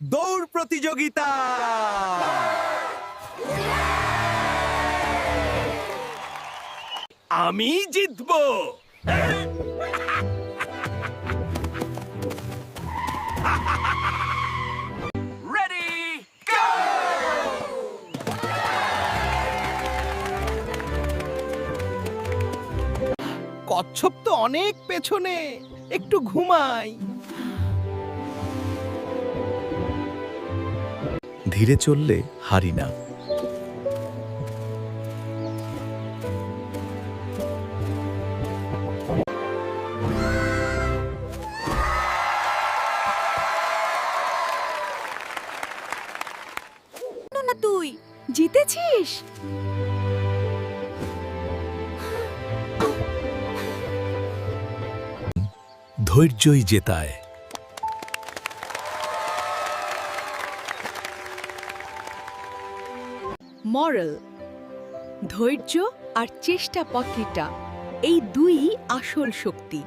দৌড় প্রতিযোগিতা। আমি জিতবো। Ready go! কচ্ছপ তো অনেক পেছনে, একটু ঘুমাই। ধীরে চললে হারি না। না তুই জিতেছিস। ধৈর্যই জেতায়। মরাল, ধৈর্য আর চেষ্টা পত্রিটা এই দুই আসল শক্তি।